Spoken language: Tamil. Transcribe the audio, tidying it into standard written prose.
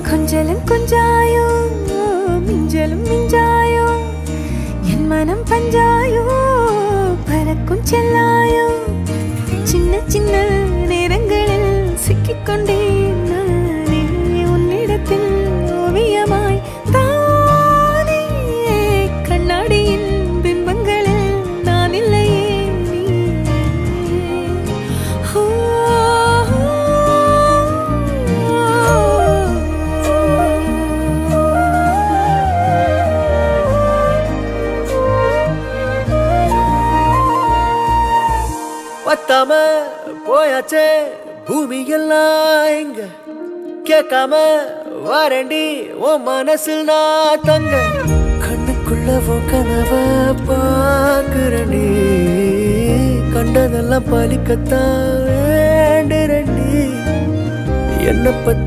கொஞ்சலும் கொஞ்சாயோ மிஞ்சலும் மிஞ்சாயோ என் மனம் பஞ்சாயோ பறக்கும் செல்லாயோ சின்ன சின்ன நேரங்களில் சிக்கிக்கொண்டேன் நானே உன்னிடத்தில் ஓவியமாய் தானே கண்ணாடியின் பிம்பங்களில் நான் இல்லையே பத்தாம போயாச்சே பூமி எல்லாம் இங்க கேட்காம வாரண்டி உன் மனசில் நான் தங்க கண்ணுக்குள்ள உன் கனவ பாக்குறண்டி கண்டதெல்லாம் பலிக்கத்தான் வேண்டுறண்டி என்ன பத்தி